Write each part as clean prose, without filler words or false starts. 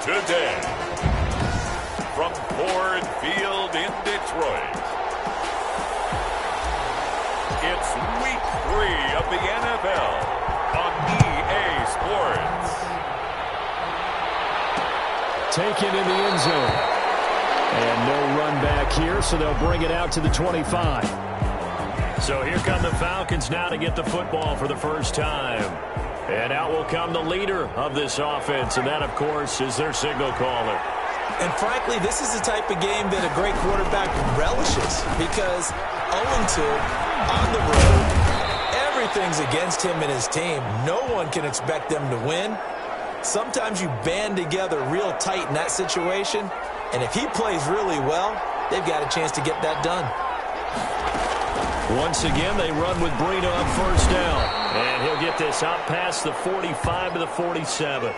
Today, from Ford Field in Detroit, it's Week 3 of the NFL on EA Sports. Taken in the end zone. And no run back here, so they'll bring it out to the 25. So here come the Falcons now to get the football for the first time. And out will come the leader of this offense, and that, of course, is their signal caller. And frankly, this is the type of game that a great quarterback relishes because 0-2 on the road, everything's against him and his team. No one can expect them to win. Sometimes you band together real tight in that situation, and if he plays really well, they've got a chance to get that done. Once again, they run with Brino on first down. And he'll get this out past the 45 to the 47.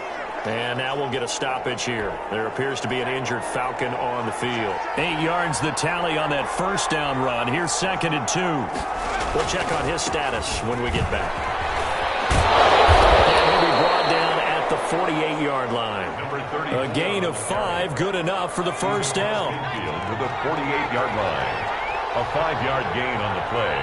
And now we'll get a stoppage here. There appears to be an injured Falcon on the field. 8 yards the tally on that first down run. Here's 2nd and 2. We'll check on his status when we get back. And he'll be brought down at the 48-yard line. A gain of 5, good enough for the first down. To the 48-yard line. A 5-yard gain on the play.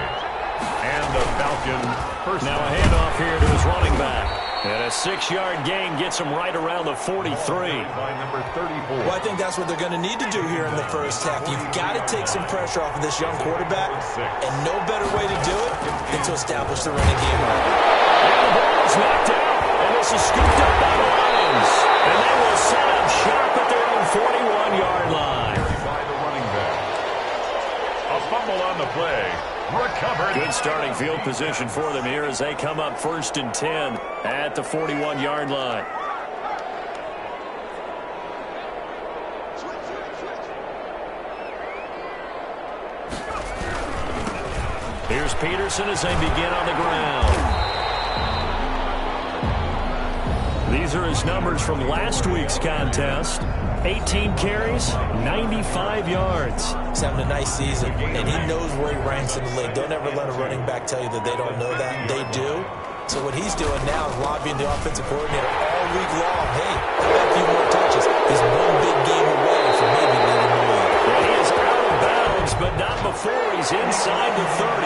And the Falcon first. Now a handoff here to his running back. And a 6-yard gain gets him right around the 43. By number 34. Well, I think that's what they're going to need to do here in the first half. You've got to take some pressure off of this young quarterback. And no better way to do it than to establish the running game. And the ball is knocked out. And this is scooped up by the Lions. And they will set up shop at their own 41-yard line. By the running back. A fumble on the play. Recovered. Good starting field position for them here as they come up 1st and 10 at the 41-yard line. Here's Peterson as they begin on the ground. These are his numbers from last week's contest. 18 carries, 95 yards. He's having a nice season, and he knows where he ranks in the league. Don't ever let a running back tell you that they don't know that. They do. So what he's doing now is lobbying the offensive coordinator all week long. Hey, how about a few more touches? He's one big game away from maybe leading the league. Well, he is out of bounds, but not before he's inside the 30.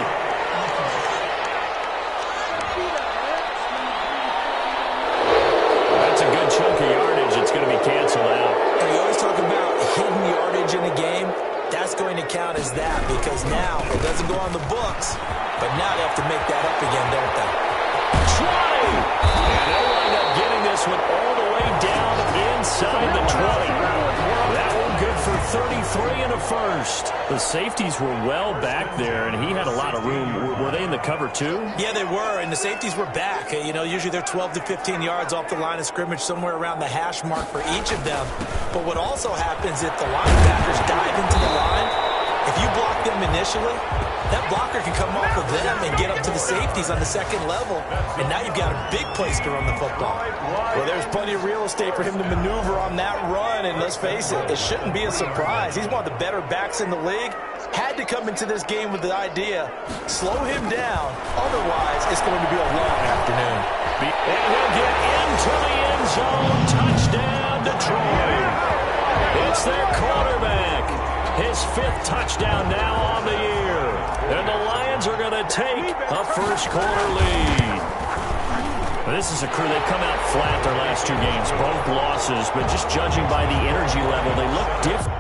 That's a good chunk of yardage. It's going to be canceled out. You always talk about hidden yardage in a game. That's going to count as that because now it doesn't go on the books, but now they have to make that up again, don't they? Try! And they'll wind up getting this one all the way down inside the 20. That one good for 33 and a first. The safeties were well back there, and he had a lot of room. Were they in the cover too? Yeah, they were, and the safeties were back. You know, usually they're 12 to 15 yards off the line of scrimmage, somewhere around the hash mark for each of them. But what also happens if the linebackers dive into the line, if you block them initially, that blocker can come off of them and get up to the safeties on the second level, and now you've got a big place to run the football. Well, there's plenty of real estate for him to maneuver on that run, and let's face it, it shouldn't be a surprise. He's one of the better backs in the league. Had to come into this game with the idea, slow him down, otherwise it's going to be a long afternoon. And he'll get into the end zone. Touchdown, Detroit. It's their quarterback. His 5th touchdown now on the year. And the Lions are going to take a first-quarter lead. This is a crew. They've come out flat their last 2 games, both losses. But just judging by the energy level, they look different.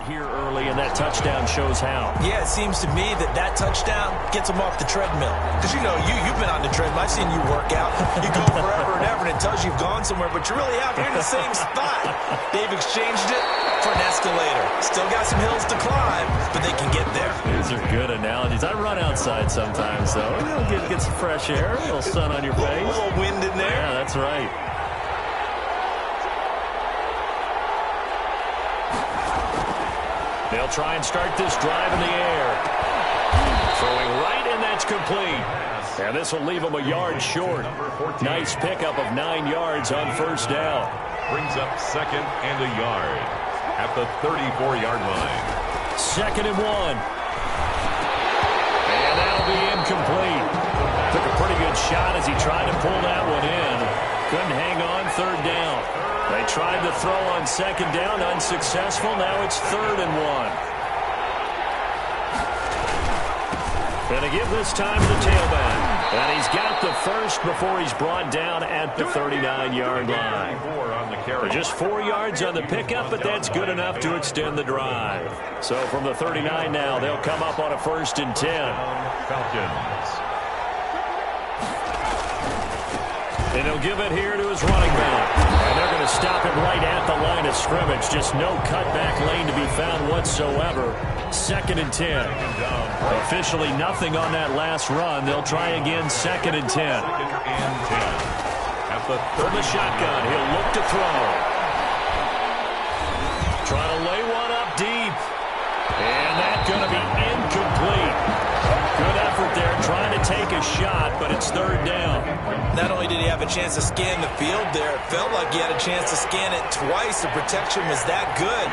Here early, and that touchdown shows how. Yeah, it seems to me that touchdown gets them off the treadmill. Because, you know, you've been on the treadmill. I've seen you work out. You go forever and ever, and it tells you you've gone somewhere, but you really have. You're in the same spot. They've exchanged it for an escalator. Still got some hills to climb, but they can get there. These are good analogies. I run outside sometimes, though. Get some fresh air, a little sun on your face. A little wind in there. Yeah, that's right. They'll try and start this drive in the air. Throwing right, and that's complete. And this will leave them a yard short. Nice pickup of 9 yards on first down. Brings up 2nd and a yard at the 34-yard line. 2nd and 1. And that'll be incomplete. Took a pretty good shot as he tried to pull that one in. Couldn't hang on 3rd down. They tried to throw on 2nd down, unsuccessful. Now it's 3rd and 1. Going to give this time to the tailback. And he's got the first before he's brought down at the 39-yard line. Just 4 yards on the pickup, but that's good enough to extend the drive. So from the 39 now, they'll come up on a 1st and 10. Falcons. And he'll give it here to his running back. And they're going to stop him right at the line of scrimmage. Just no cutback lane to be found whatsoever. 2nd and 10. Officially nothing on that last run. They'll try again 2nd and 10. 2nd and 10. At the from the shotgun, he'll look to throw. Trying to lay one up deep. And that's going to be incomplete. Good effort there, trying to take a shot, but it's 3rd down. Not only did he have a chance to scan the field there, it felt like he had a chance to scan it twice. The protection was that good.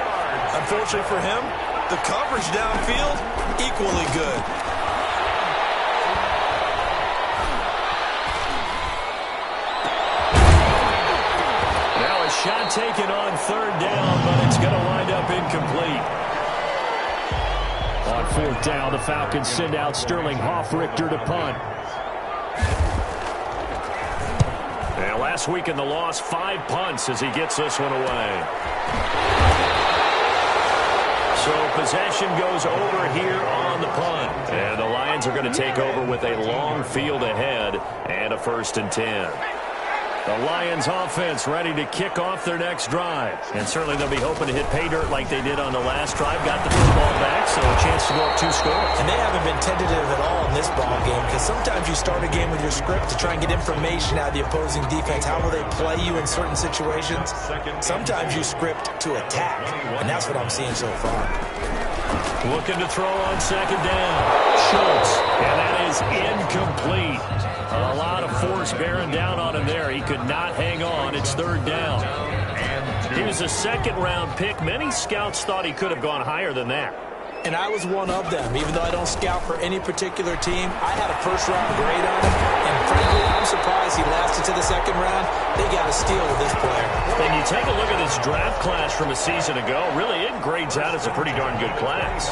Unfortunately for him, the coverage downfield, equally good. Now a shot taken on 3rd down, but it's going to wind up incomplete. On 4th down, the Falcons send out Sterling Hoffrichter to punt. And last week in the loss, 5 punts as he gets this one away. So possession goes over here on the punt. And the Lions are going to take over with a long field ahead and a 1st and 10. The Lions offense ready to kick off their next drive. And certainly they'll be hoping to hit pay dirt like they did on the last drive. Got the football back, so a chance to go up 2 scores. And they haven't been tentative at all in this ball game, because sometimes you start a game with your script to try and get information out of the opposing defense. How will they play you in certain situations? Sometimes you script to attack, and that's what I'm seeing so far. Looking to throw on 2nd down. Schultz, and that is incomplete. A lot of force bearing down on him there. He could not hang on. It's 3rd down. He was a 2nd-round pick. Many scouts thought he could have gone higher than that. And I was one of them. Even though I don't scout for any particular team, I had a 1st-round grade on him. And frankly, I'm surprised he lasted to the 2nd round. They got a steal with this player. And you take a look at this draft class from a season ago, really it grades out as a pretty darn good class.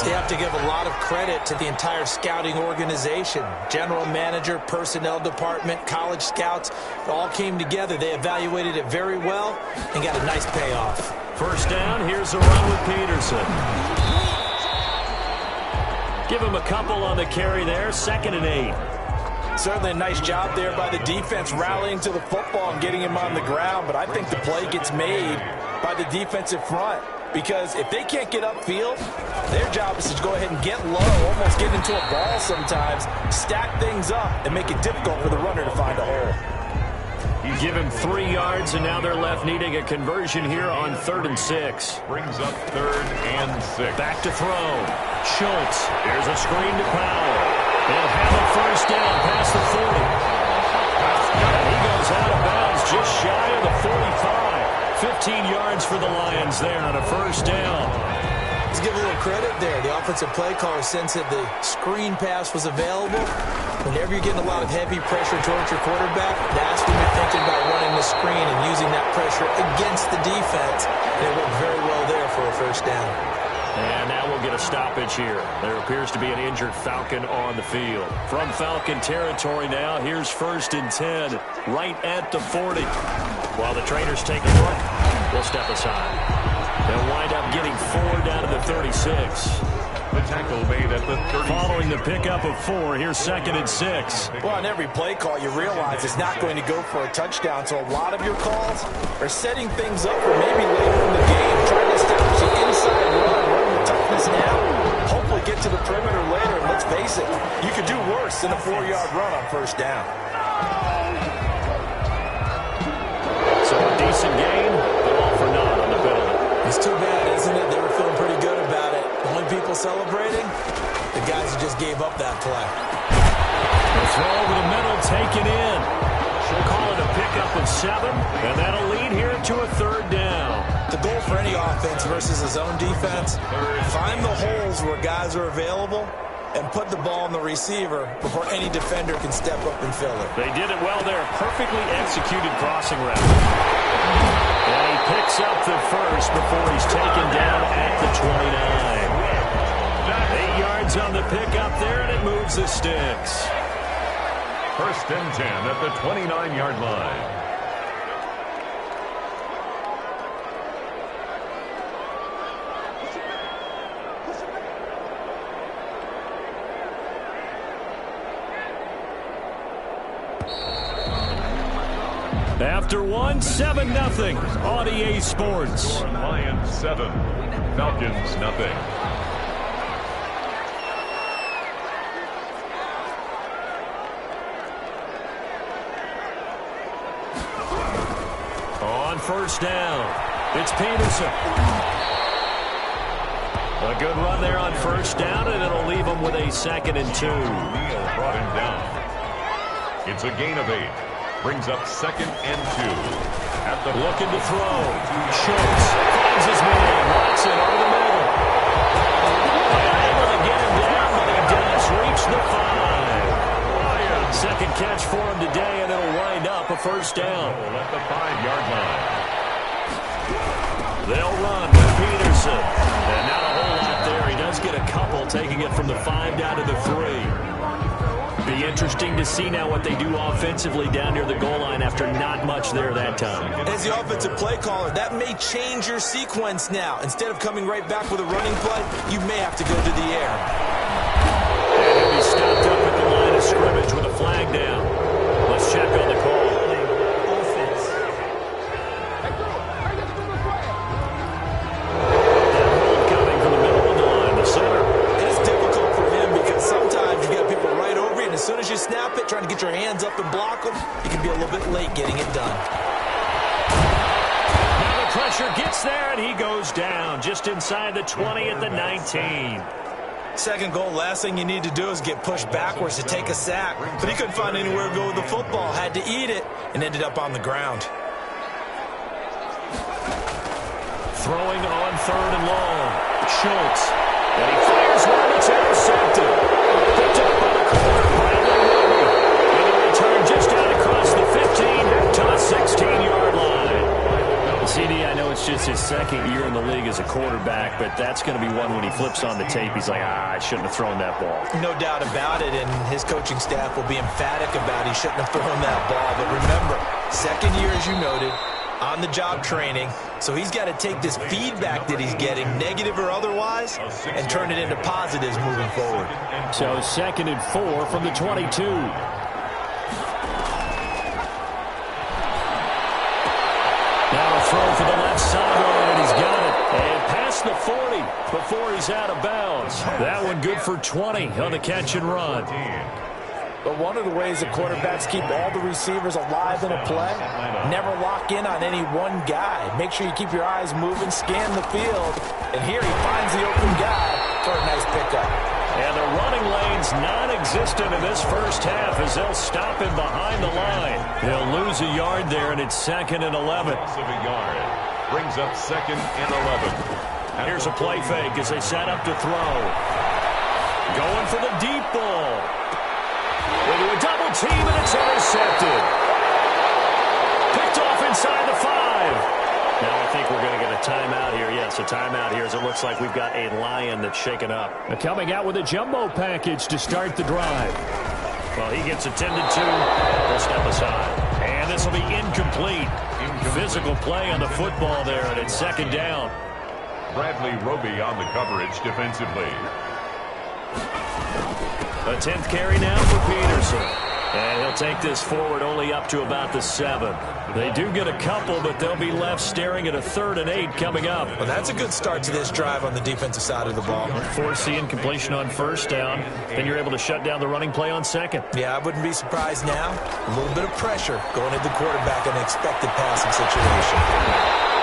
They have to give a lot of credit to the entire scouting organization. General manager, personnel department, college scouts, it all came together. They evaluated it very well and got a nice payoff. 1st down, here's a run with Peterson. Give him a couple on the carry there, 2nd and 8. Certainly a nice job there by the defense rallying to the football and getting him on the ground, but I think the play gets made by the defensive front, because if they can't get upfield, their job is to go ahead and get low, almost get into a ball sometimes, stack things up, and make it difficult for the runner to find a hole. You give him 3 yards, and now they're left needing a conversion here on 3rd and 6. Brings up 3rd and 6. Back to throw. Schultz. Here's a screen to Powell. They'll have a 1st down past the 40. And he goes out of bounds just shy of the 45. 15 yards for the Lions there on a 1st down. Let's give a little credit there. The offensive play caller sensed that the screen pass was available. Whenever you're getting a lot of heavy pressure towards your quarterback, that's when you're thinking about running the screen and using that pressure against the defense. And it worked very well there for a 1st down. And now we'll get a stoppage here. There appears to be an injured Falcon on the field. From Falcon territory now, here's 1st and 10, right at the 40. While the trainers take a look, we'll step aside. They'll wind up getting 4 down to the 36. The tackle made at the 30. Following the pickup of 4, here's 2nd and 6. Well, on every play call, you realize it's not going to go for a touchdown, so a lot of your calls are setting things up for maybe later in the game, trying to establish the inside run with toughness now, hopefully get to the perimeter later, and let's face it, you could do worse than a 4-yard run on first down. So a decent game, but all for naught on the penalty. It's too bad, isn't it? They were feeling pretty good about it. The only people celebrating, the guys who just gave up that play. The throw over the middle, taken in. She'll call it a pickup of 7, and that'll lead here to a 3rd down. The goal for any offense versus a zone defense, find the holes where guys are available and put the ball in the receiver before any defender can step up and fill it. They did it well there. Perfectly executed crossing route. And he picks up the first before he's taken down at the 29. 8 yards on the pickup there, and it moves the sticks. 1st and 10 at the 29-yard line. After 1, 7-0 on EA Sports. Lions 7, Falcons nothing. On first down, it's Peterson. A good run there on first down, and it'll leave him with a 2nd and 2. Neal brought him down. It's a gain of 8. Brings up 2nd and 2. At the looking to throw. Schultz finds his man. Watson over the middle. And able to get him down, but he does reach the 5. Second catch for him today, and it'll wind up a first down. At the 5-yard line. They'll run with Peterson. And not a whole lot there. He does get a couple, taking it from the 5 down to the 3. Be interesting to see now what they do offensively down near the goal line after not much there that time. As the offensive play caller, that may change your sequence now. Instead of coming right back with a running play, you may have to go to the air. And he'll be stopped up at the line of scrimmage with a flag down. Let's check on the call. As soon as you snap it, trying to get your hands up and block them, you can be a little bit late getting it done. Now the pressure gets there, and he goes down just inside the 20 at the 19. Second goal, last thing you need to do is get pushed backwards to take a sack. But he couldn't find anywhere to go with the football, had to eat it, and ended up on the ground. Throwing on 3rd and long. Schultz. And he fires one that's intercepted. Picked up by the corner. And the return just out across the 15 to the 16-yard line. CD, I know it's just his 2nd year in the league as a quarterback, but that's going to be one when he flips on the tape. He's like, I shouldn't have thrown that ball. No doubt about it, and his coaching staff will be emphatic about he shouldn't have thrown that ball. But remember, 2nd year, as you noted, on-the-job training. So he's got to take this feedback that he's getting, negative or otherwise, and turn it into positives moving forward. So 2nd and 4 from the 22. Now a throw for the left sideline, and he's got it. And past the 40 before he's out of bounds. That one good for 20 on the catch and run. But one of the ways that quarterbacks keep all the receivers alive in a play, never lock in on any one guy. Make sure you keep your eyes moving, scan the field, and here he finds the open guy for a nice pickup. And the running lane's non-existent in this first half as they'll stop him behind the line. He'll lose a yard there, and it's 2nd and 11. Loss of a yard. Brings up 2nd and 11. Here's a play fake as they set up to throw. Going for the deep ball. Into a double team, and it's intercepted. Picked off inside the 5. Now I think we're going to get a timeout here. Yes, a timeout here as it looks like we've got a Lion that's shaken up. Coming out with a jumbo package to start the drive. Well, he gets attended to. He'll step aside. And this will be incomplete. Physical play on the football there, and it's 2nd down. Bradley Roby on the coverage defensively. A 10th carry now for Peterson. And he'll take this forward only up to about the 7. They do get a couple, but they'll be left staring at a 3rd and 8 coming up. Well, that's a good start to this drive on the defensive side of the ball. Forcing completion on 1st down, then you're able to shut down the running play on 2nd. Yeah, I wouldn't be surprised now. A little bit of pressure going at the quarterback in an expected passing situation.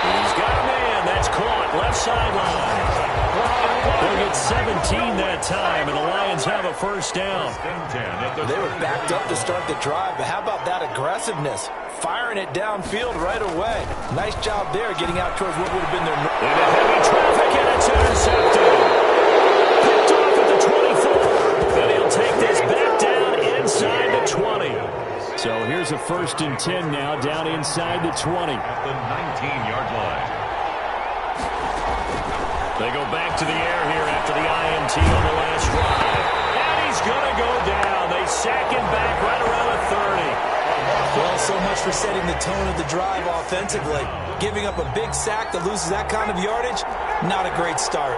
He's got a man. That's caught. Left sideline. They'll get 17 that time, and the Lions have a 1st down. They were backed up to start the drive, but how about that aggressiveness? Firing it downfield right away. Nice job there getting out towards what would have been their... Into heavy traffic, and it's intercepted. Picked off at the 24. And he'll take this back down inside the 20. So here's a 1st and 10 now, down inside the 20. At the 19-yard line. They go back to the air here after the INT on the last drive. And he's going to go down. They sack him back right around the 30. Well, so much for setting the tone of the drive offensively. Giving up a big sack that loses that kind of yardage, not a great start.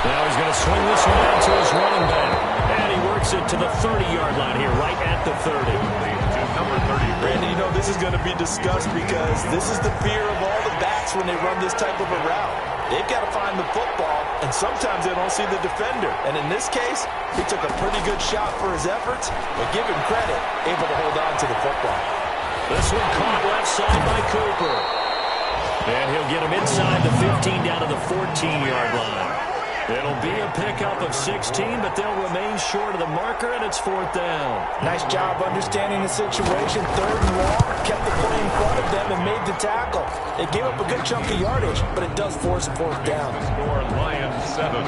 Now he's going to swing this one out to his running back. And he works it to the 30-yard line here, right at the 30. Number 30. Randy, you know this is going to be discussed because this is the fear of all the backs when they run this type of a route. They've got to find the football, and sometimes they don't see the defender. And in this case, he took a pretty good shot for his efforts, but give him credit, able to hold on to the football. This one caught left side by Cooper. And he'll get him inside the 15 down to the 14-yard line. It'll be a pickup of 16, but they'll remain short of the marker, and it's 4th down. Nice job understanding the situation. 3rd and long, kept the play in front of them and made the tackle. They gave up a good chunk of yardage, but it does force a 4th down. Score Lions 7,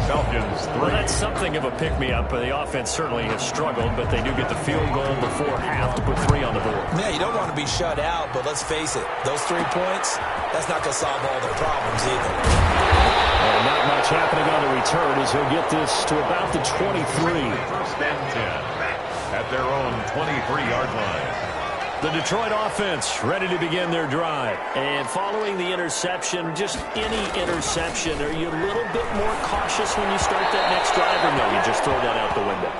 Falcons 3. Well, that's something of a pick-me-up. The offense certainly has struggled, but they do get the field goal before half to put 3 on the board. Yeah, you don't want to be shut out, but let's face it, those 3 points, that's not going to solve all their problems either. And not much happening on the return as he'll get this to about the 23. 1st and 10 at their own 23-yard line. The Detroit offense ready to begin their drive. And following the interception, just any interception, are you a little bit more cautious when you start that next drive, or no, you just throw that out the window?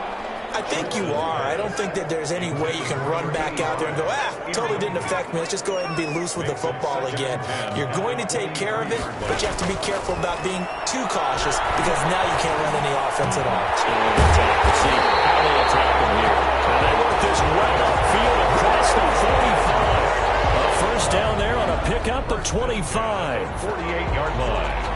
I think you are. I don't think that there's any way you can run back out there and go, totally didn't affect me. Let's just go ahead and be loose with the football again. You're going to take care of it, but you have to be careful about being too cautious because now you can't run any offense at all. Let's see how they attack him here. Now they work this well upfield across the 45. A 1st down there on a pickup of 25. 48-yard line.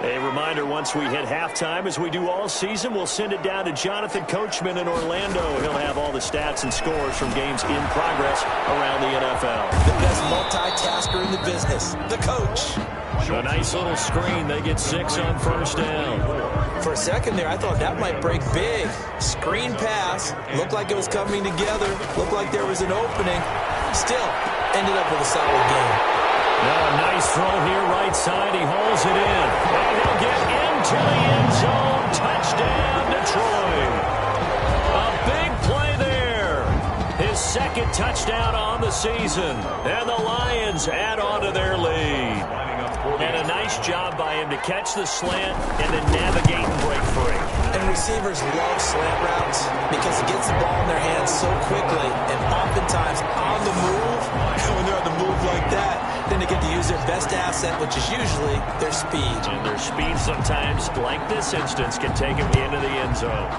A reminder, once we hit halftime, as we do all season, we'll send it down to Jonathan Coachman in Orlando. He'll have all the stats and scores from games in progress around the NFL. The best multitasker in the business, the coach. A nice little screen. They get 6 on 1st down. For a second there, I thought that might break big. Screen pass. Looked like it was coming together. Looked like there was an opening. Still, ended up with a solid game. Now a nice throw here, right side. He hauls it in. And he'll get into the end zone. Touchdown, Detroit. A big play there. His 2nd touchdown on the season. And the Lions add on to their lead. And a nice job by him to catch the slant and then navigate and break free. And receivers love slant routes because it gets the ball in their hands so quickly and oftentimes on the move. When they're on the move like that, then they get to use their best asset, which is usually their speed. And their speed sometimes, like this instance, can take them into the end zone.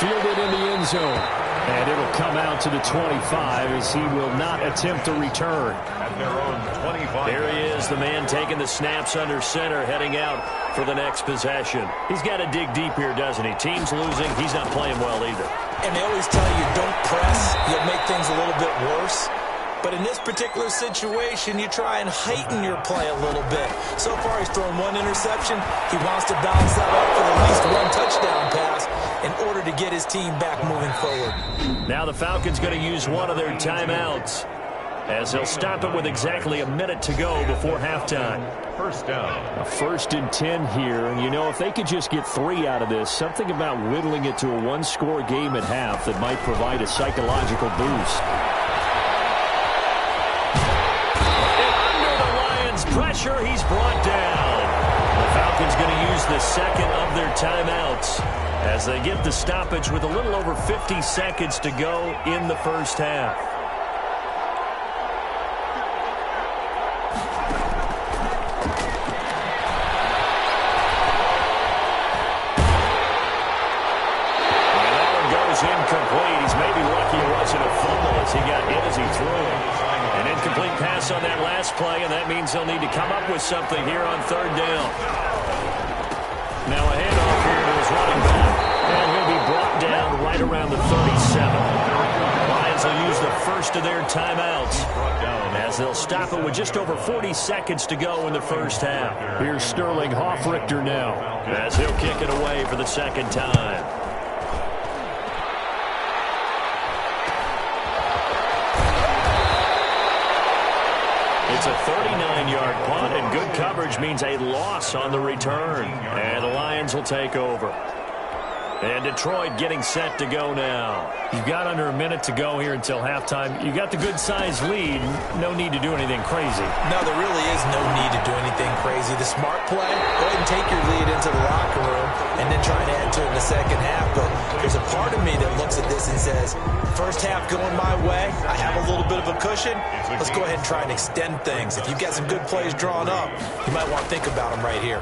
Fielded in the end zone. And it'll come out to the 25 as he will not attempt a return. At their own 25. There he is, the man taking the snaps under center, heading out for the next possession. He's got to dig deep here, doesn't he? Team's losing. He's not playing well either. And they always tell you, don't press. You'll make things a little bit worse. But in this particular situation, you try and heighten your play a little bit. So far, he's thrown 1 interception. He wants to bounce that off with at least 1 touchdown pass in order to get his team back moving forward. Now the Falcons going to use one of their timeouts. as they'll stop it with exactly a minute to go before halftime. First down. A 1st and 10 here, and you know, if they could just get 3 out of this, something about whittling it to a one-score game at half that might provide a psychological boost. And under the Lions' pressure, he's brought down. The Falcons going to use the second of their timeouts as they get the stoppage with a little over 50 seconds to go in the first half. Incomplete. He's maybe lucky it wasn't a fumble as he got hit as he threw it. An incomplete pass on that last play, and that means they'll need to come up with something here on 3rd down. Now a handoff here to his running back, and he'll be brought down right around the 37. Lions will use the first of their timeouts as they'll stop it with just over 40 seconds to go in the first half. Here's Sterling Hoffrichter now as he'll kick it away for the second time. It's a 39-yard punt, and good coverage means a loss on the return. And the Lions will take over. And Detroit getting set to go now. You've got under a minute to go here until halftime. You got the good-sized lead. No need to do anything crazy. No, there really is no need to do anything crazy. The smart play, go ahead and take your lead into the locker room and then try and add to it in the second half. But there's a part of me that looks at this and says, first half going my way, I have a little bit of a cushion. Let's go ahead and try and extend things. If you've got some good plays drawn up, you might want to think about them right here.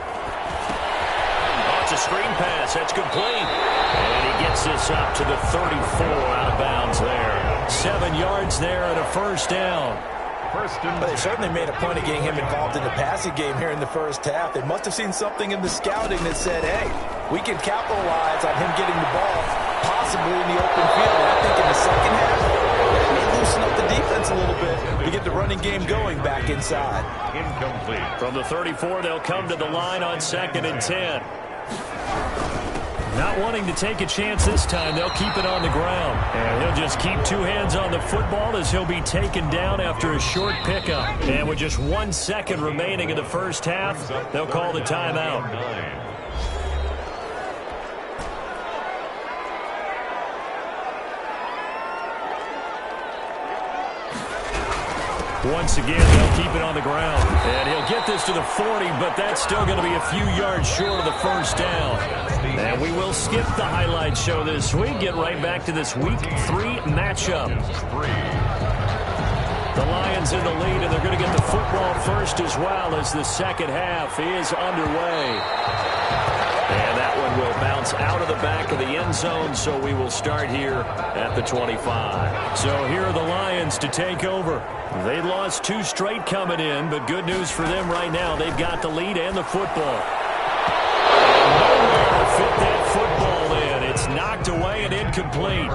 It's a screen pass. That's complete. And he gets this up to the 34 out of bounds there. 7 yards there and a first down. But they certainly made a point of getting him involved in the passing game here in the first half. They must have seen something in the scouting that said, hey, we can capitalize on him getting the ball possibly in the open field. And I think in the second half, they loosen up the defense a little bit to get the running game going back inside. Incomplete. From the 34, they'll come to the line on 2nd and 10. Not wanting to take a chance this time, they'll keep it on the ground. And he'll just keep 2 hands on the football as he'll be taken down after a short pickup. And with just 1 second remaining in the first half, they'll call the timeout. Once again, they'll keep it on the ground. And he'll get this to the 40, but that's still going to be a few yards short of the first down. And we will skip the highlight show this week. Get right back to this Week 3 matchup. The Lions in the lead, and they're going to get the football first as well as the second half is underway. And that one will bounce out of the back of the end zone, so we will start here at the 25. So here are the Lions to take over. They lost 2 straight coming in, but good news for them right now. They've got the lead and the football. And nowhere to fit that football in. It's knocked away and incomplete.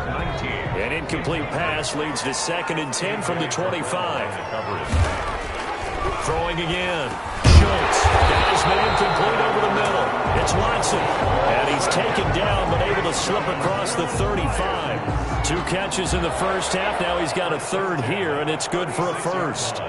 An incomplete pass leads to 2nd and 10 from the 25. Throwing again. Schultz. Guy's been incomplete over the middle. It's Watson. And he's taken down, but able to slip across the 35. 2 catches in the first half. Now he's got a 3rd here, and it's good for a first.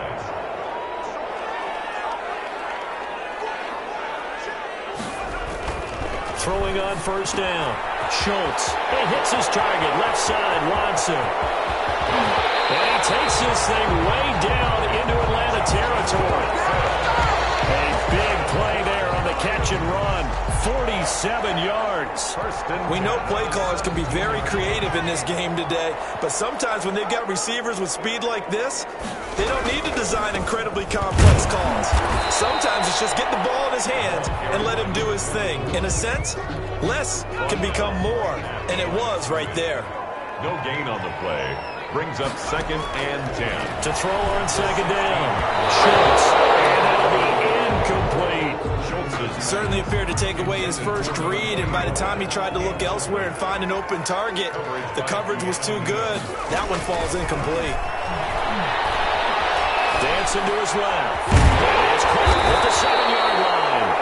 Throwing on first down. Schultz. It hits his target. Left side, Watson. And he takes this thing way down into Atlanta territory. A big play there on the catch and run. 47 yards. We know play callers can be very creative in this game today, but sometimes when they've got receivers with speed like this, they don't need to design incredibly complex calls. Sometimes it's just get the ball in his hands and let him do his thing. In a sense, less can become more, and it was right there. No gain on the play. Brings up 2nd and 10. To throw on 2nd down. Schultz. And that'll be incomplete. Certainly appeared to take away his first read, and by the time he tried to look elsewhere and find an open target, the coverage was too good. That one falls incomplete. Dancing to his left. It's caught at the 7-yard line.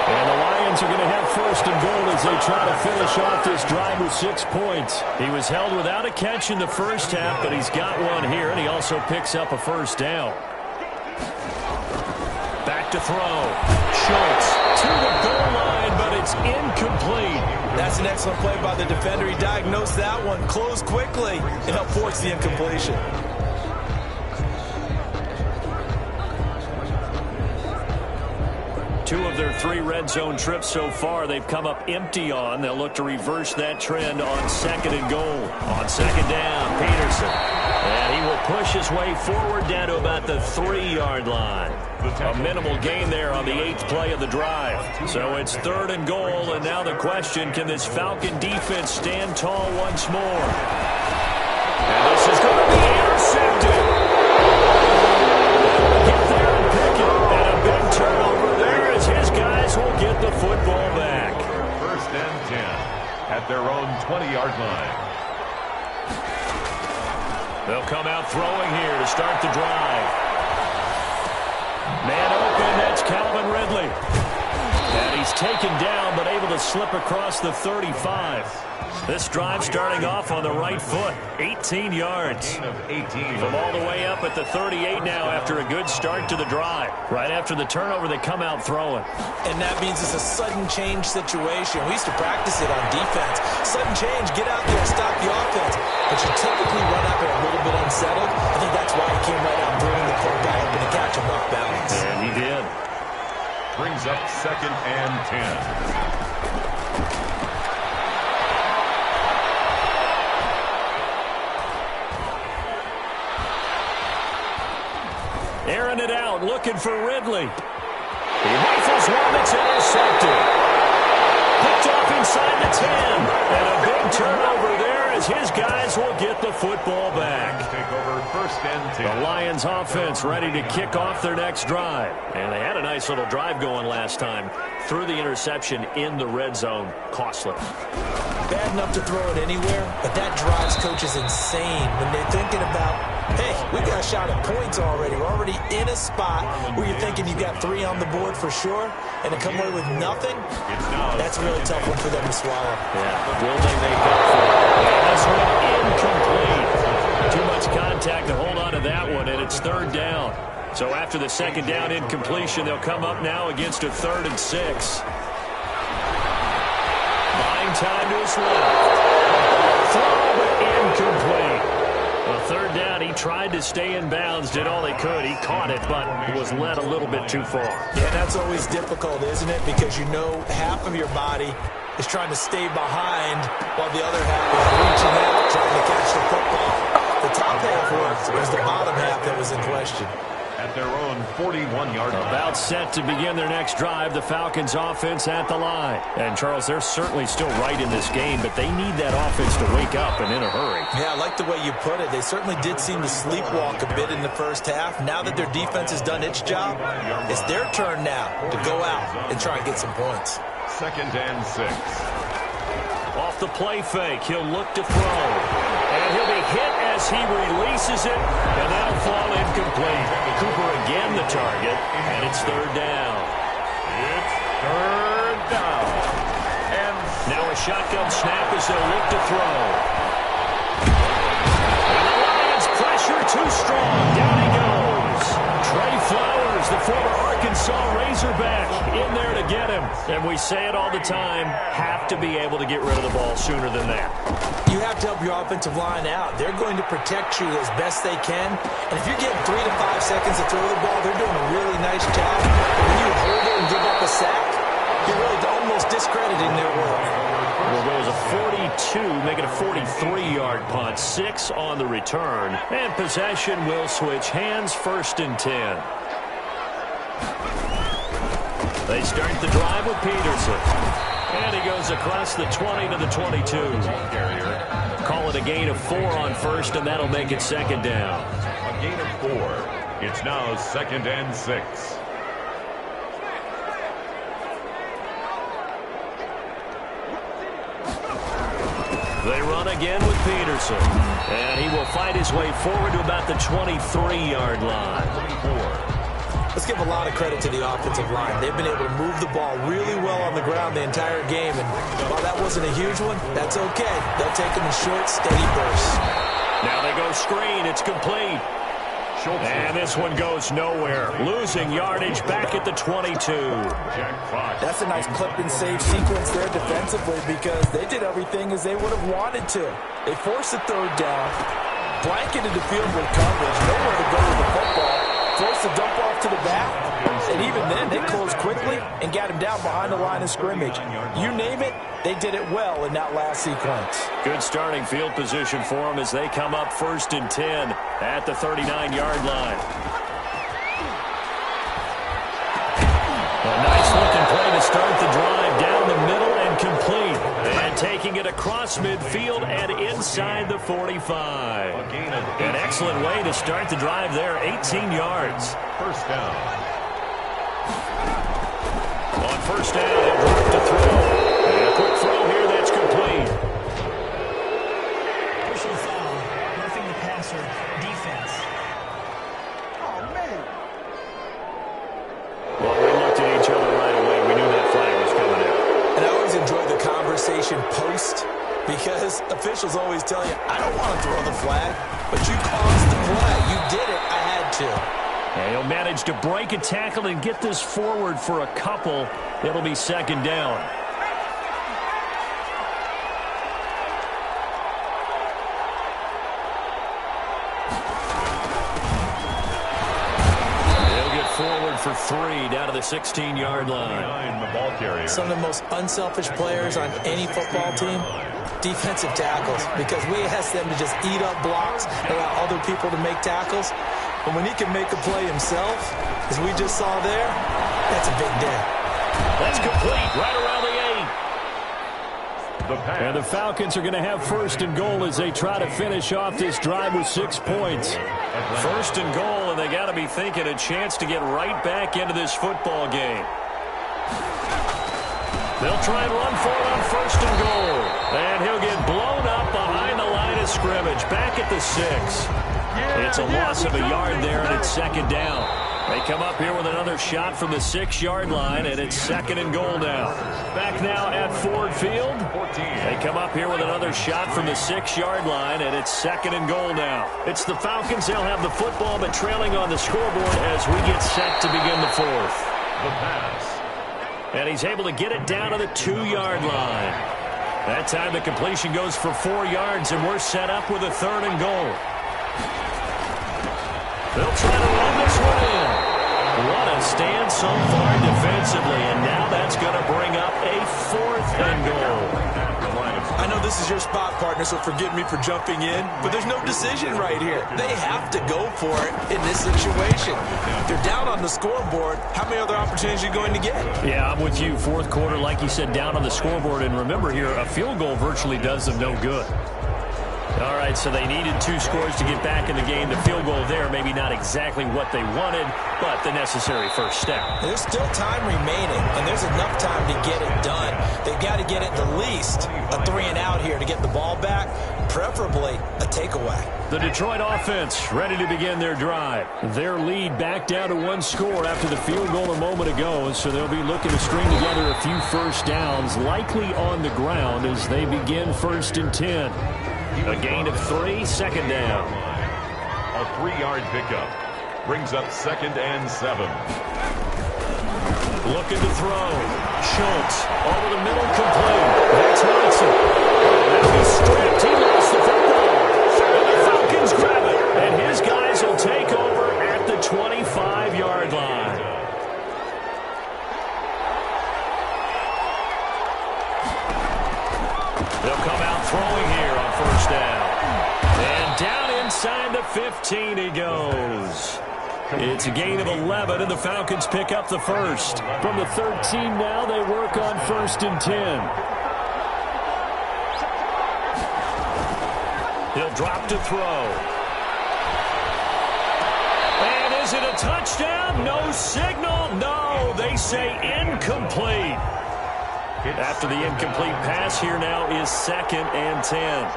And the Lions are going to have first and goal as they try to finish off this drive with 6 points. He was held without a catch in the first half, but he's got one here, and he also picks up a first down. Back to throw. Schultz to the goal line, but it's incomplete. That's an excellent play by the defender. He diagnosed that one, closed quickly, and helped force the incompletion. Two of their 3 red zone trips so far, they've come up empty on. They'll look to reverse that trend on second and goal. On second down, Peterson. And he will push his way forward down to about the 3-yard line. A minimal gain there on the 8th play of the drive. So it's third and goal, and now the question, can this Falcon defense stand tall once more? And this is going to be intercepted. Get there and pick it. And a big turnover there as his guys will get the football back. First and 10 at their own 20-yard line. They'll come out throwing here to start the drive. Man open, that's Calvin Ridley. And he's taken down, but able to slip across the 35. This drive starting off on the right foot, 18 yards. From all the way up at the 38 now after a good start to the drive. Right after the turnover, they come out throwing. And that means it's a sudden change situation. We used to practice it on defense. Sudden change, get out there, stop the offense. But you typically run out there a little bit unsettled. I think that's why he came right out throwing the football up and to catch him off balance. And he did. Brings up second and 10. Airing it out, looking for Ridley. He rifles one that's intercepted. Picked off inside the 10. And a big turnover there as his guys will get the football back. Take over first and 10. The Lions offense ready to kick off their next drive. And they had a nice little drive going last time. Threw the interception in the red zone. Costly. Bad enough to throw it anywhere, but that drives coaches insane when they're thinking about, hey, we got a shot at points already. We're already in a spot where you're thinking you got 3 on the board for sure, and to come away with nothing, that's a really tough one for them to swallow. Yeah, will they make up for it? And this one incomplete. Too much contact to hold on to that one, and it's third down. So after the second down incompletion, they'll come up now against a 3rd and 6. Buying time to his left. Throw, but incomplete. A 3rd down, he tried to stay in bounds, did all he could. He caught it, but was led a little bit too far. Yeah, that's always difficult, isn't it? Because you know half of your body is trying to stay behind while the other half is reaching out, trying to catch the football. The top half worked. It was the bottom half that was in question. At their own 41-yard line. About set to begin their next drive, the Falcons offense at the line. And, Charles, they're certainly still right in this game, but they need that offense to wake up and in a hurry. Yeah, I like the way you put it. They certainly did seem to sleepwalk a bit in the first half. Now that their defense has done its job, it's their turn now to go out and try and get some points. Second and 6. Off the play fake, he'll look to throw. And he'll be hit as he releases it, and that'll fall incomplete. Cooper again the target, and it's third down. It's third down. And now a shotgun snap as they'll look to throw. And the Lions pressure too strong. Down he goes. Trey Flowers, the former Arkansas Razorback, in there to get him. And we say it all the time, have to be able to get rid of the ball sooner than that. You have to help your offensive line out. They're going to protect you as best they can. And if you're getting 3 to 5 seconds to throw the ball, they're doing a really nice job. But when you hold it and give up a sack, you're really almost discrediting their work. Well, there was a 42, make it a 43-yard punt, 6 on the return. And possession will switch hands, first and 10. They start the drive with Peterson. And he goes across the 20 to the 22. Call it a gain of 4 on first, and that'll make it second down. A gain of 4. It's now second and 6. They run again with Peterson. And he will fight his way forward to about the 23-yard line. 24. Let's give a lot of credit to the offensive line. They've been able to move the ball really well on the ground the entire game, and while that wasn't a huge one, that's okay. They'll take them in short, steady bursts. Now they go screen. It's complete. And this one goes nowhere. Losing yardage back at the 22. That's a nice clip and save sequence there defensively because they did everything as they would have wanted to. They forced the third down, blanketed the field with coverage, nowhere to go with the football, forced the dump off to the back, and even then they closed quickly and got him down behind the line of scrimmage. You name it, they did it well in that last sequence. Good starting field position for them as they come up 1st and 10 at the 39-yard line. A nice looking play to start the drive down the middle and complete. And taking it across midfield and inside the 45. An excellent way to start the drive there, 18 yards. First down. On first down, they'll drop to throw. And a quick throw here that's complete. Personal foul, roughing the passer, defense. Oh, man. Well, we looked at each other right away. We knew that flag was coming out. And I always enjoy the conversation post because officials always tell you, I don't want to throw the flag, but you caused the play. You did it. I had to. And he'll manage to break a tackle and get this forward for a couple. It'll be second down. Forward for 3 down to the 16-yard line. The ball carrier. Some of the most unselfish players on any football team, defensive tackles, because we ask them to just eat up blocks, allow other people to make tackles. But when he can make a play himself, as we just saw there, that's a big day. That's complete right around the 8. And the Falcons are going to have 1st and goal as they try to finish off this drive with 6 points. 1st and goal, and they got to be thinking a chance to get right back into this football game. They'll try and run for it on 1st and goal. And he'll get blown up behind the line of scrimmage, back at the 6. It's a loss of a yard there, and it's second down. They come up here with another shot from the 6-yard line, and it's 2nd and goal now. Back now at Ford Field. They come up here with another shot from the 6-yard line, and it's 2nd and goal now. It's the Falcons. They'll have the football, but trailing on the scoreboard as we get set to begin the 4th. The pass. And he's able to get it down to the 2-yard line. That time the completion goes for 4 yards, and we're set up with a 3rd and goal. They'll try to run this one in. What a stand so far defensively, and now that's going to bring up a 4th and goal. I know this is your spot, partner, so forgive me for jumping in, but there's no decision right here. They have to go for it in this situation. They're down on the scoreboard. How many other opportunities are you going to get? Yeah, I'm with you. 4th quarter, like you said, down on the scoreboard. And remember here, a field goal virtually does them no good. All right, so they needed 2 scores to get back in the game. The field goal there, maybe not exactly what they wanted, but the necessary first step. There's still time remaining, and there's enough time to get it done. They've got to get at the least a 3-and-out here to get the ball back, preferably a takeaway. The Detroit offense ready to begin their drive. Their lead back down to 1 score after the field goal a moment ago, so they'll be looking to string together a few first downs, likely on the ground as they begin 1st and 10. A gain of 3, 2nd down. A 3-yard pickup brings up 2nd and 7. Looking to throw. Schultz over the middle, complete. That's Watson. Now he's stripped. He lost the football. And the Falcons grab it. And his guys will take over at the 25-yard line. They'll come out throwing here on 1st down. And down inside the 15 he goes. It's a gain of 11, and the Falcons pick up the 1st. From the 13 now, they work on 1st and 10. He'll drop to throw. And is it a touchdown? No signal. No, they say incomplete. After the incomplete pass, here now is 2nd and 10.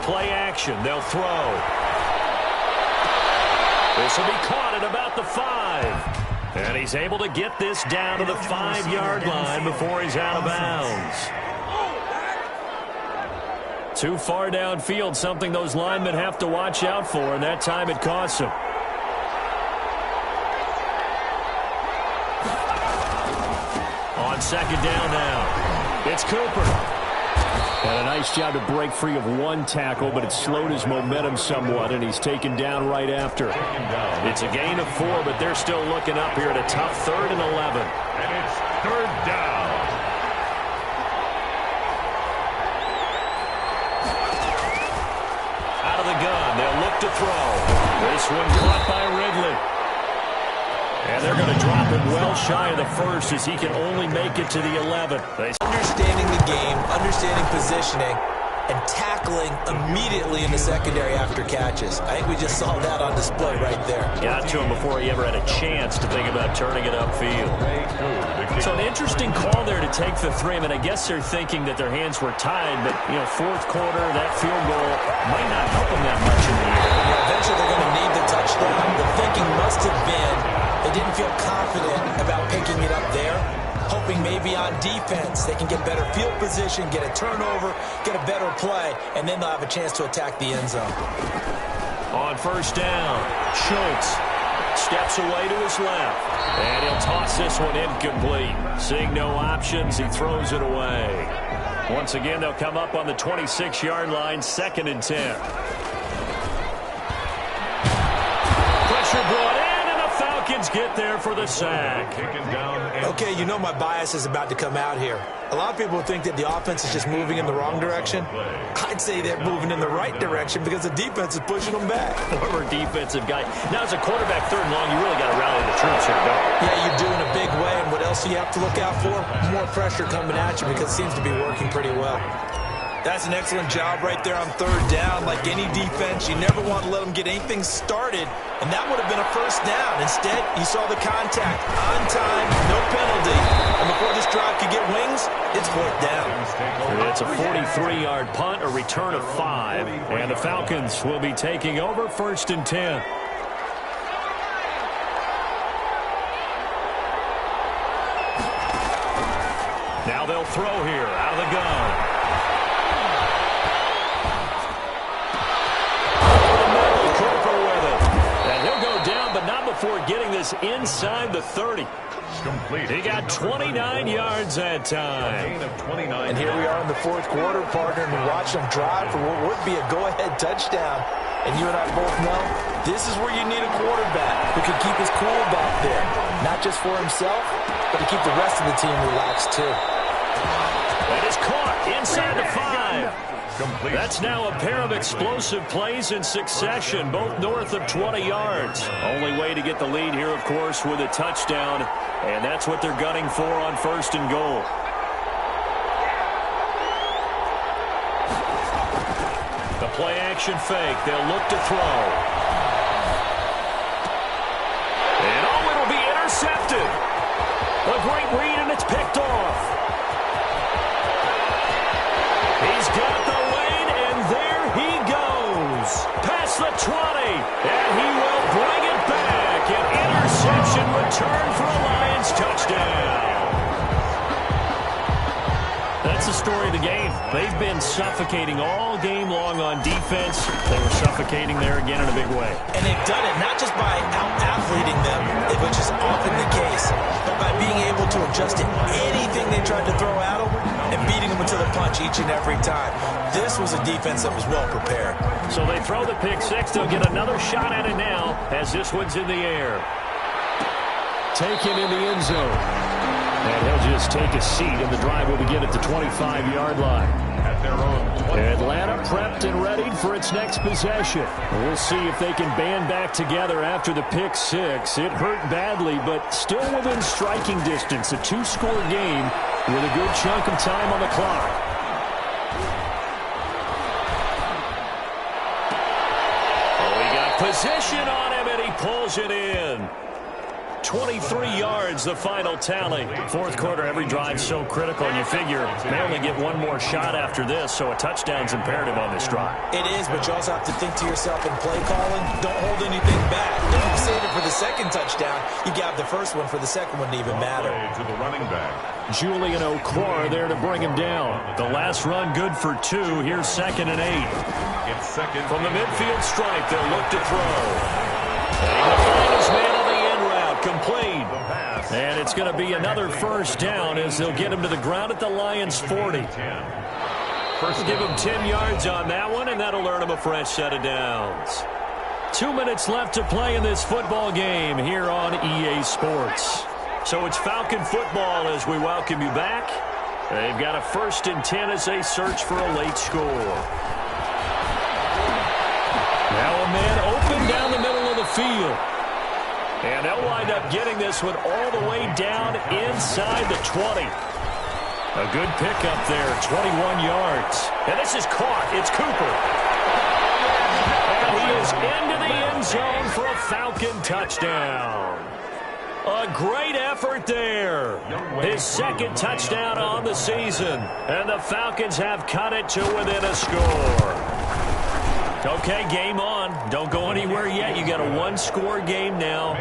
play action. They'll throw. This will be caught at about the 5. And he's able to get this down to the 5-yard line before he's out of bounds. Too far downfield, something those linemen have to watch out for, and that time it costs them. On second down now, it's Cooper. And a nice job to break free of one tackle, but it slowed his momentum somewhat, and he's taken down right after. It's a gain of 4, but they're still looking up here at a tough 3rd and 11. And it's 3rd down. Out of the gun, they'll look to throw. This one caught by Ridley. And they're going to drop him well shy of the 1st as he can only make it to the 11. Understanding the game, understanding positioning, and tackling immediately in the secondary after catches. I think we just saw that on display right there. Got to him before he ever had a chance to think about turning it upfield. So an interesting call there to take the 3. I mean, I guess they're thinking that their hands were tied, but, you know, 4th quarter, that field goal might not help them that much in the year. Yeah, eventually they're going to need the touchdown. The thinking must have been they didn't feel confident about picking it up there, hoping maybe on defense they can get better field position, get a turnover, get a better play, and then they'll have a chance to attack the end zone. On 1st down, Schultz steps away to his left, and he'll toss this one incomplete. Seeing no options, he throws it away. Once again, they'll come up on the 26-yard line, 2nd and 10. Pressure brought in. Get there for the sack. Okay, you know my bias is about to come out here. A lot of people think that the offense is just moving in the wrong direction. I'd say they're moving in the right direction because the defense is pushing them back. Former defensive guy. Now, as a quarterback 3rd and long, you really got to rally the troops here, don't you? Yeah, you do in a big way. And what else do you have to look out for? More pressure coming at you because it seems to be working pretty well. That's an excellent job right there on 3rd down. Like any defense, you never want to let them get anything started, and that would have been a 1st down. Instead, you saw the contact on time, no penalty, and before this drive could get wings, it's 4th down. It's a 43-yard punt, a return of 5, and the Falcons will be taking over 1st and 10. Now they'll throw here out of the gun. Before getting this inside the 30. He got 29 yards that time. And here we are in the 4th quarter, partner, and watch them drive for what would be a go-ahead touchdown. And you and I both know this is where you need a quarterback who can keep his cool back there. Not just for himself, but to keep the rest of the team relaxed too. That is caught inside the 5. That's now a pair of explosive plays in succession, both north of 20 yards. Only way to get the lead here, of course, with a touchdown, and that's what they're gunning for on 1st and goal. The play-action fake. They'll look to throw. And it'll be intercepted. A great read, and it's picked off. He's got the lead, and there he goes. Past the 20, and he will bring it back. An interception return for a Lions touchdown. That's the story of the game. They've been suffocating all game long on defense. They were suffocating there again in a big way. And they've done it not just by out-athleting them, which is often the case, but by being able to adjust to anything they tried to throw at them and beating them to the punch each and every time. This was a defense that was well prepared. So they throw the pick 6. They'll get another shot at it now as this one's in the air. Taken in the end zone. And he'll just take a seat, and the drive will begin at the 25-yard line. Atlanta prepped and readied for its next possession. We'll see if they can band back together after the pick 6. It hurt badly, but still within striking distance. A 2-score game with a good chunk of time on the clock. Oh, he got position on him, and he pulls it in. 23 yards, the final tally. Fourth quarter, every drive so critical, and you figure they only get one more shot after this, so a touchdown's imperative on this drive. It is, but you also have to think to yourself in play calling, don't hold anything back. If you save it for the second touchdown, you got the first one for the second one to even matter. To the running back. Julian Okwara there to bring him down. The last run good for 2. Here's 2nd and 8. It's second. From the midfield stripe, they'll look to throw. And he will find his man on the in route, complete. And it's going to be another first down as they'll get him to the ground at the Lions' 40. First, give him 10 yards on that one, and that'll earn him a fresh set of downs. 2 minutes left to play in this football game here on EA Sports. So it's Falcon football as we welcome you back. They've got a 1st and 10 as they search for a late score. Now a man open down the middle of the field. And they'll wind up getting this one all the way down inside the 20. A good pickup there, 21 yards. And this is caught. It's Cooper. And he is into the end zone for a Falcon touchdown. A great effort there. His 2nd touchdown on the season. And the Falcons have cut it to within a score. Okay, game on. Don't go anywhere yet. You got a 1-score game now.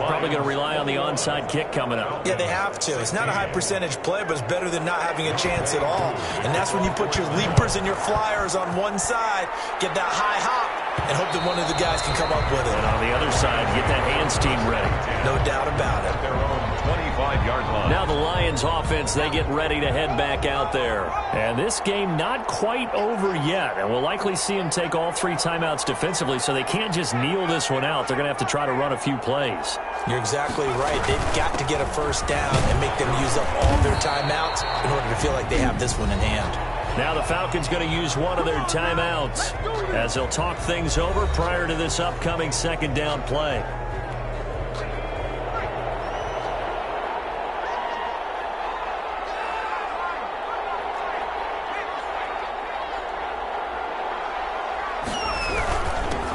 Probably going to rely on the onside kick coming up. Yeah, they have to. It's not a high percentage play, but it's better than not having a chance at all. And that's when you put your leapers and your flyers on one side, get that high hop, and hope that one of the guys can come up with it. And on the other side, get that hands team ready. No doubt about it. Their own 25-yard line. Now the Lions offense, they get ready to head back out there. And this game not quite over yet. And we'll likely see them take all 3 timeouts defensively, so they can't just kneel this one out. They're going to have to try to run a few plays. You're exactly right. They've got to get a first down and make them use up all their timeouts in order to feel like they have this one in hand. Now the Falcons going to use one of their timeouts as they'll talk things over prior to this upcoming 2nd down play.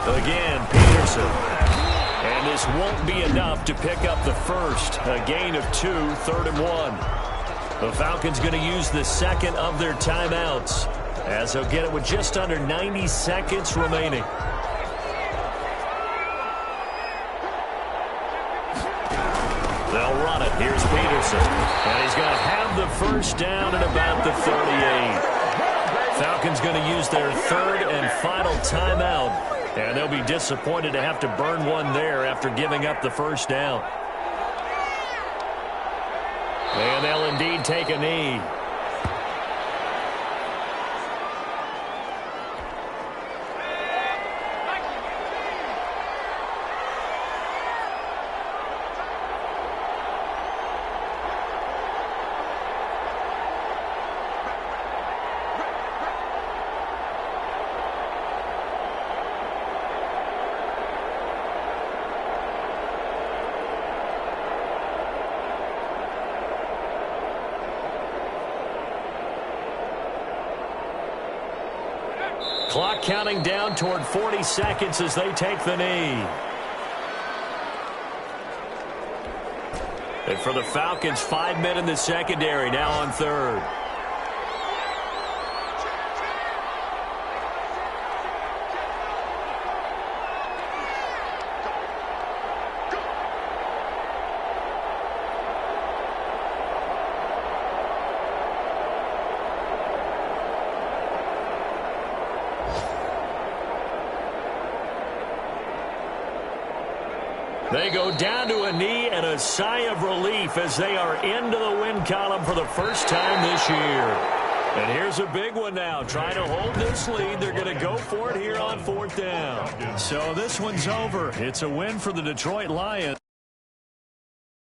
Again, Peterson. And this won't be enough to pick up the first. A gain of 2, 3rd and 1. The Falcons going to use the 2nd of their timeouts as they'll get it with just under 90 seconds remaining. They'll run it. Here's Peterson. And he's going to have the first down at about the 38. Falcons going to use their 3rd and final timeout. And they'll be disappointed to have to burn one there after giving up the first down. And they'll indeed take a knee. Clock counting down toward 40 seconds as they take the knee. And for the Falcons, 5 men in the secondary, now on 3rd. They go down to a knee and a sigh of relief as they are into the win column for the first time this year. And here's a big one now. Trying to hold this lead. They're going to go for it here on 4th down. So this one's over. It's a win for the Detroit Lions.